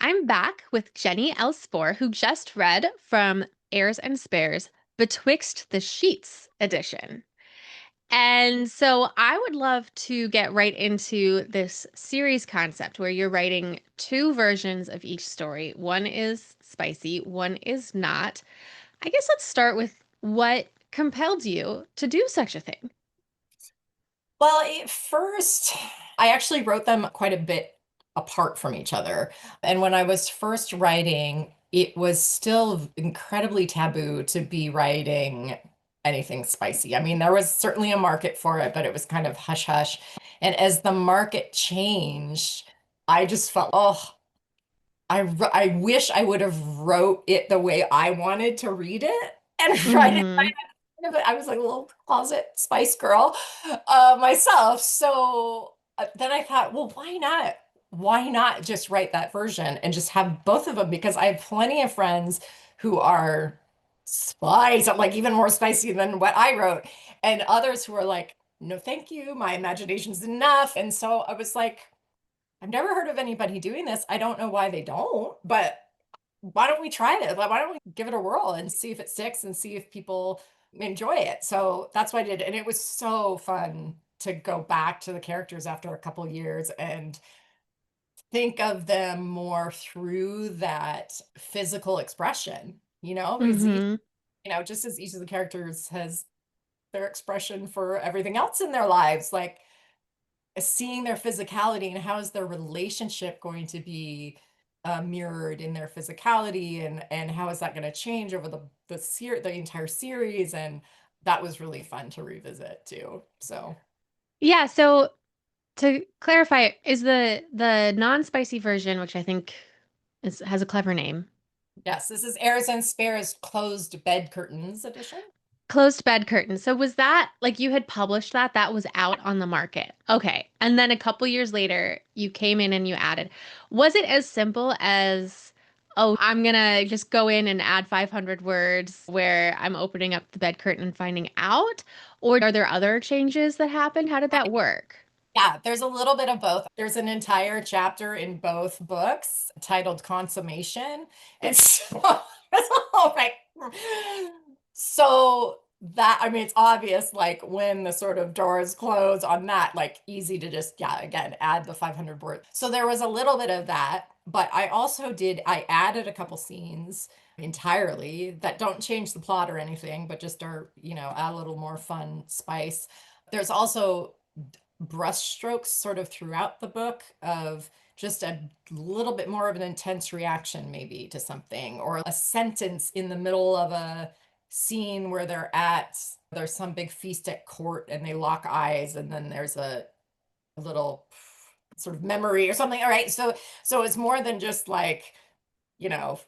I'm back with Jennie L Spohr, who just read from Heirs and Spares Betwixt the Sheets edition. And so I would love to get right into this series concept where you're writing two versions of each story. One is spicy, one is not. I guess let's start with what compelled you to do such a thing. Well, at first, I actually wrote them quite a bit apart from each other. And when I was first writing, it was still incredibly taboo to be writing anything spicy. I mean, there was certainly a market for it, but it was kind of hush hush. And as the market changed, I just felt, oh, I wish I would have wrote it the way I wanted to read it and write it Hmm. I was like a little closet spice girl myself. So then I thought, well, why not? Why not just write that version and just have both of them? Because I have plenty of friends who are spice, like even more spicy than what I wrote, and others who are like, no, thank you. My imagination's enough. And so I was like, I've never heard of anybody doing this. I don't know why they don't, but why don't we try this? Like, why don't we give it a whirl and see if it sticks and see if people enjoy it? So that's what I did. And it was so fun to go back to the characters after a couple years and think of them more through that physical expression, because Hmm. just as each of the characters has their expression for everything else in their lives, like seeing their physicality and how is their relationship going to be mirrored in their physicality and how is that going to change over the entire series, and that was really fun to revisit too. So Yeah, so to clarify, is the non-spicy version, which I think has a clever name, yes, this is Heirs and Spares Closed Bed Curtains edition. closed bed curtains. So was that like you had published that was out on the market? Okay. And then a couple years later, you came in and you added. Was it as simple as, oh, I'm gonna just go in and add 500 words where I'm opening up the bed curtain and finding out? Or are there other changes that happened? How did that work? Yeah, there's a little bit of both. There's an entire chapter in both books titled Consummation. And so, oh my, so that, I mean, it's obvious, like when the sort of doors close on that, like easy to just, yeah, again, add the 500 words. So there was a little bit of that, but I added a couple scenes entirely that don't change the plot or anything, but just are, add a little more fun spice. There's also brushstrokes sort of throughout the book of just a little bit more of an intense reaction maybe to something, or a sentence in the middle of a scene where there's some big feast at court and they lock eyes, and then there's a little sort of memory or something. All right, so it's more than just like,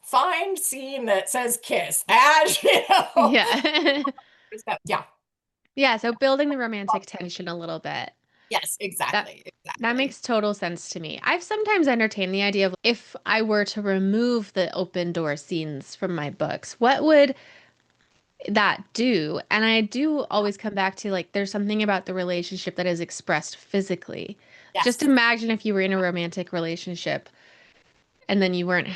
find scene that says kiss, add, Yeah. yeah. Yeah, so building the romantic tension a little bit. Yes, That exactly, that exactly. makes total sense to me. I've sometimes entertained the idea of if I were to remove the open door scenes from my books, what would that do? And I do always come back to like there's something about the relationship that is expressed physically. Just Yes. imagine if you were in a romantic relationship and then you weren't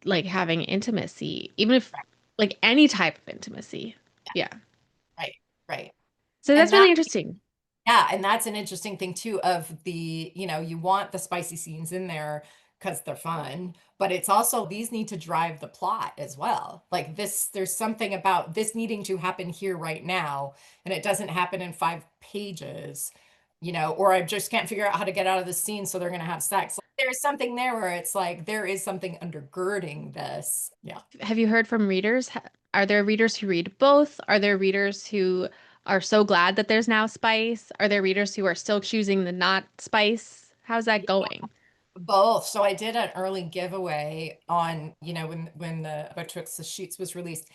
like having intimacy, even if like any type of intimacy. Yeah. Right, right. So that's And that, really interesting. yeah, and that's an interesting thing too of you want the spicy scenes in there because they're fun, but it's also these need to drive the plot as well. Like this, there's something about this needing to happen here right now, and it doesn't happen in 5 pages, or I just can't figure out how to get out of the scene, so they're gonna have sex. Like, there's something there where it's like there is something undergirding this. Yeah. Have you heard from readers? Are there readers who read both? Are there readers who are so glad that there's now spice? Are there readers who are still choosing the not spice? How's that going? Both. So I did an early giveaway on, when the Betwixt the Sheets was released,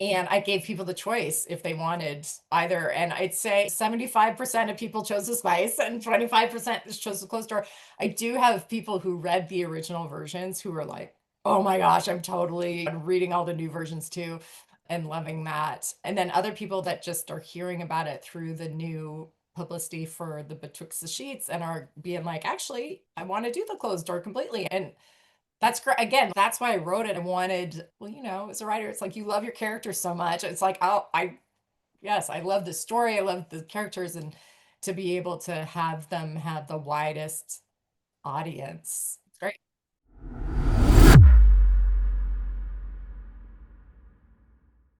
and I gave people the choice if they wanted either. And I'd say 75% of people chose the spice and 25% chose the closed door. I do have people who read the original versions who were like, oh my gosh, I'm reading all the new versions too and loving that. And then other people that just are hearing about it through the new publicity for the Betwixt the Sheets and are being like, actually, I want to do the closed door completely. And That's great. Again, that's why I wrote it. I wanted, well, as a writer, it's like you love your characters so much. It's like, oh, yes, I love the story. I love the characters, and to be able to have them have the widest audience